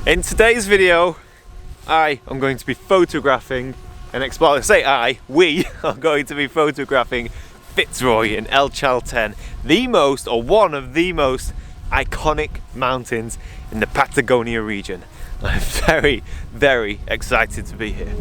In today's video, I am going to be photographing and exploring. We are going to be photographing Fitzroy in El Chalten, one of the most iconic mountains in the Patagonia region. I'm very, very excited to be here.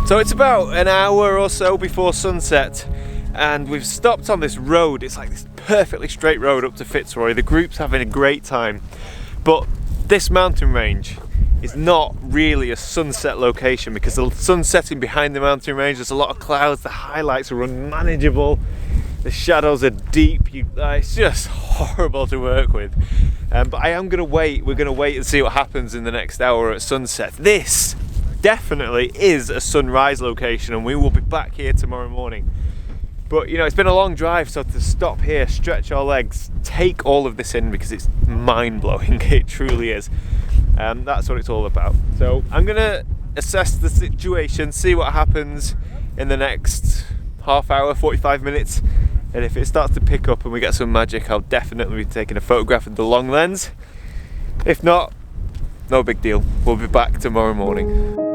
So it's about an hour or so before sunset and we've stopped on this road. It's like this perfectly straight road up to Fitzroy. The group's having a great time, but this mountain range is not really a sunset location because the sun's setting behind the mountain range. There's a lot of clouds, the highlights are unmanageable, the shadows are deep, it's just horrible to work with. But we're going to wait and see what happens in the next hour at sunset. This definitely is a sunrise location and we will be back here tomorrow morning. But you know, it's been a long drive, so to stop here, stretch our legs, take all of this in because it's mind-blowing. It truly is. That's what it's all about. So I'm gonna assess the situation, see what happens in the next half hour, 45 minutes, and if it starts to pick up and we get some magic, I'll definitely be taking a photograph with the long lens. If not, no big deal. We'll be back tomorrow morning.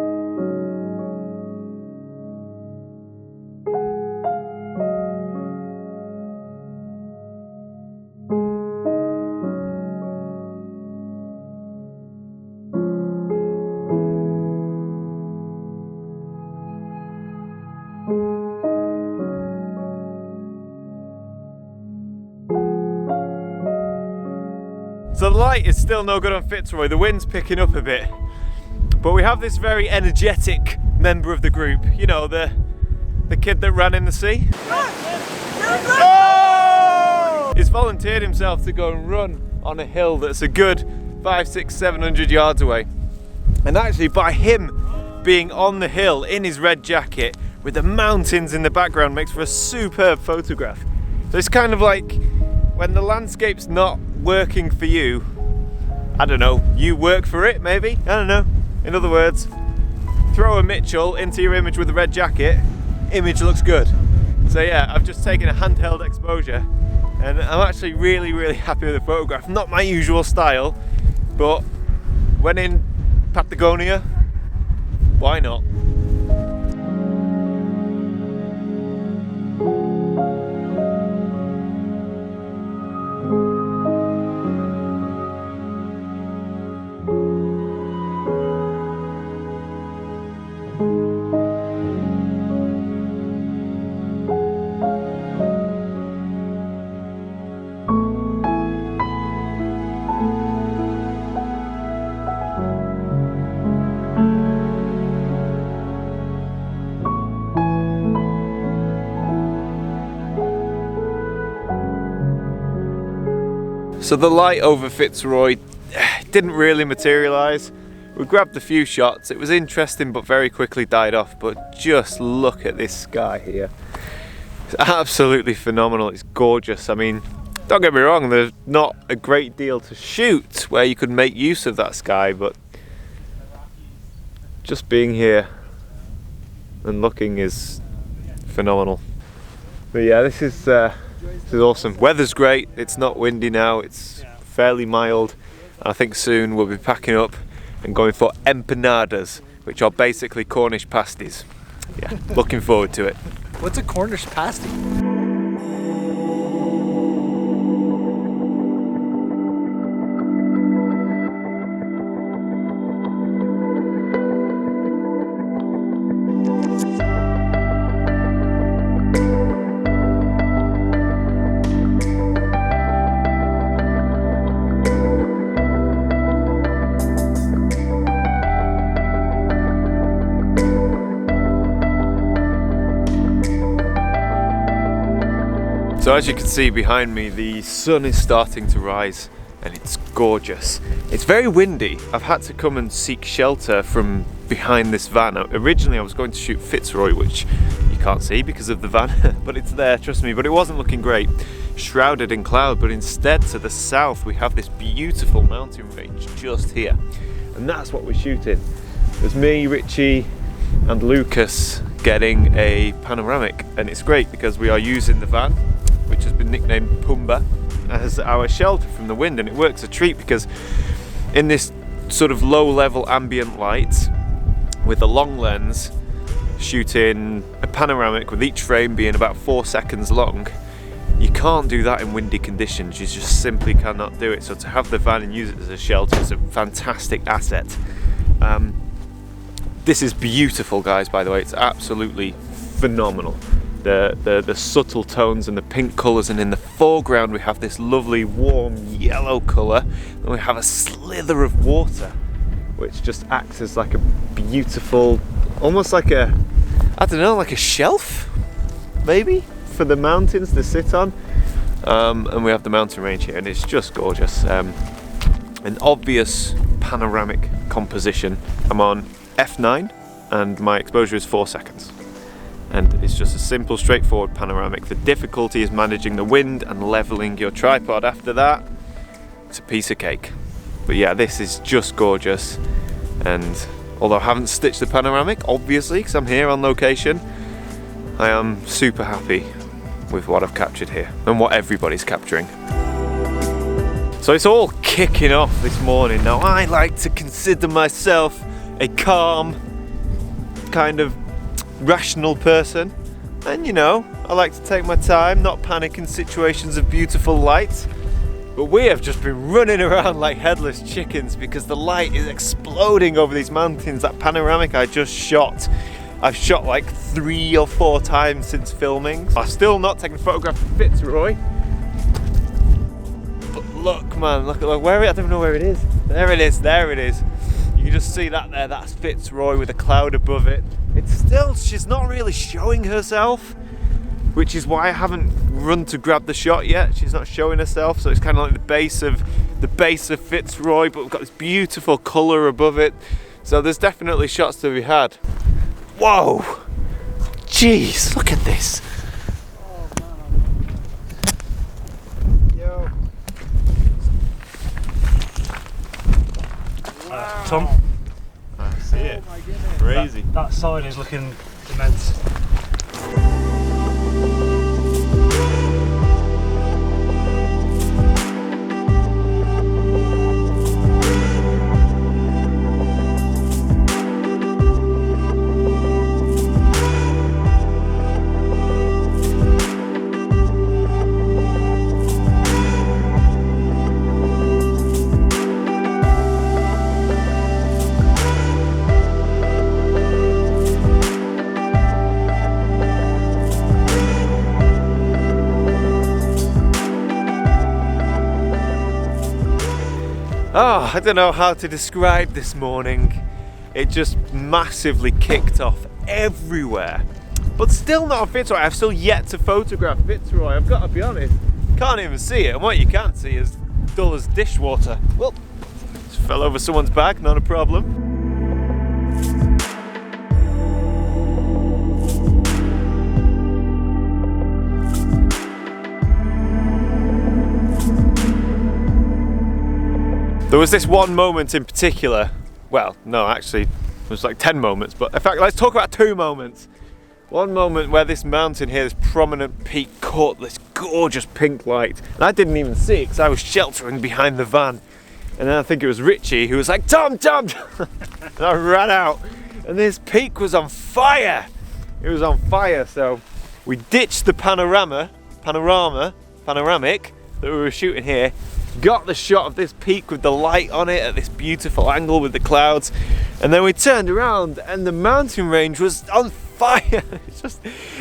So the light is still no good on Fitzroy, the wind's picking up a bit, but we have this very energetic member of the group, you know, the kid that ran in the sea. Oh! He's volunteered himself to go and run on a hill that's a good 500, 600, 700 yards away. And actually by him being on the hill in his red jacket with the mountains in the background makes for a superb photograph. So it's kind of like when the landscape's not working for you, I don't know, you work for it maybe? I don't know. In other words, throw a Mitchell into your image with a red jacket, image looks good. So yeah, I've just taken a handheld exposure and I'm actually really, really happy with the photograph. Not my usual style, but when in Patagonia, why not? So the light over Fitzroy didn't really materialise. We grabbed a few shots, it was interesting but very quickly died off, but just look at this sky here. It's absolutely phenomenal, it's gorgeous. I mean, don't get me wrong, there's not a great deal to shoot where you could make use of that sky, but just being here and looking is phenomenal. But yeah, this is awesome. Weather's great, it's not windy now, it's fairly mild. I think soon we'll be packing up and going for empanadas, which are basically Cornish pasties. Yeah, looking forward to it. What's a Cornish pasty? So as you can see behind me, the sun is starting to rise and it's gorgeous. It's very windy. I've had to come and seek shelter from behind this van. Originally I was going to shoot Fitzroy, which you can't see because of the van, but it's there, trust me. But it wasn't looking great, shrouded in cloud. But instead, to the south, we have this beautiful mountain range just here. And that's what we're shooting. There's me, Richie, and Lucas getting a panoramic. And it's great because we are using the van, which has been nicknamed Pumba, as our shelter from the wind. And it works a treat because in this sort of low level ambient light with a long lens, shooting a panoramic with each frame being about 4 seconds long, you can't do that in windy conditions. You just simply cannot do it. So to have the van and use it as a shelter is a fantastic asset. This is beautiful, guys, by the way. It's absolutely phenomenal. The subtle tones and the pink colours, and in the foreground we have this lovely warm yellow colour, and we have a slither of water which just acts as like a beautiful, almost like a, I don't know, like a shelf maybe for the mountains to sit on. And we have the mountain range here and it's just gorgeous. An obvious panoramic composition. I'm on f9 and my exposure is 4 seconds. And it's just a simple, straightforward panoramic. The difficulty is managing the wind and leveling your tripod after that. It's a piece of cake. But yeah, this is just gorgeous. And although I haven't stitched the panoramic, obviously, because I'm here on location, I am super happy with what I've captured here and what everybody's capturing. So it's all kicking off this morning. Now, I like to consider myself a calm, kind of rational person, and you know, I like to take my time, not panic in situations of beautiful light. But we have just been running around like headless chickens because the light is exploding over these mountains. That panoramic I just shot, I've shot like 3 or 4 times since filming. I've still not taken a photograph of Fitzroy. But look, man, look, where it is. I don't know where it is. There it is, there it is. You can just see that there, that's Fitzroy with a cloud above it. It's still, she's not really showing herself, which is why I haven't run to grab the shot yet. She's not showing herself, so it's kind of like the base of Fitzroy, but we've got this beautiful colour above it. So there's definitely shots to be had. Whoa! Jeez, look at this. Yo. Wow. Tom? I see it. Oh my goodness. Crazy. That sign is looking immense. Oh, I don't know how to describe this morning. It just massively kicked off everywhere. But still not a Fitzroy. I've still yet to photograph Fitzroy. I've got to be honest. Can't even see it. And what you can't see is dull as dishwater. Well, just fell over someone's bag, not a problem. There was this one moment in particular, well, no, actually, it was like 10 moments, but in fact, let's talk about 2 moments. One moment where this mountain here, this prominent peak, caught this gorgeous pink light. And I didn't even see it because I was sheltering behind the van. And then I think it was Richie who was like, Tom! And I ran out, and this peak was on fire. It was on fire, so we ditched the panoramic that we were shooting here, got the shot of this peak with the light on it at this beautiful angle with the clouds, and then we turned around and the mountain range was on fire.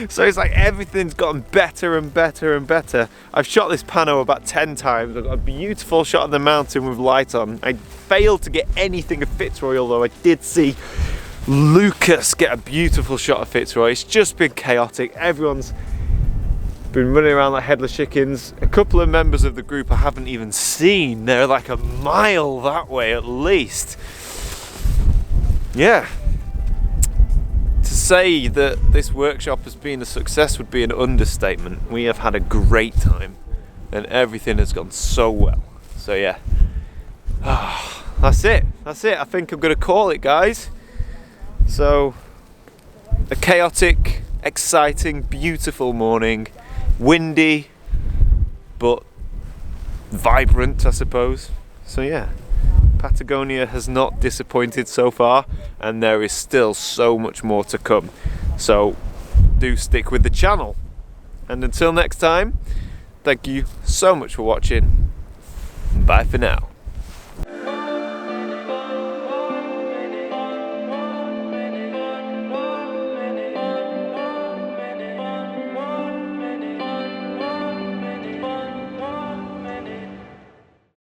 So it's like everything's gotten better and better and better. I've shot this pano about 10 times. I've got a beautiful shot of the mountain with light on. I failed to get anything of Fitzroy, although I did see Lucas get a beautiful shot of Fitzroy. It's just been chaotic. Everyone's been running around like headless chickens. A couple of members of the group I haven't even seen. They're like a mile that way at least. Yeah. To say that this workshop has been a success would be an understatement. We have had a great time and everything has gone so well. So yeah. That's it. I think I'm going to call it, guys. So, a chaotic, exciting, beautiful morning. Windy, but vibrant, I suppose. So yeah, Patagonia has not disappointed so far, and there is still so much more to come. So, do stick with the channel. And until next time, thank you so much for watching. Bye for now.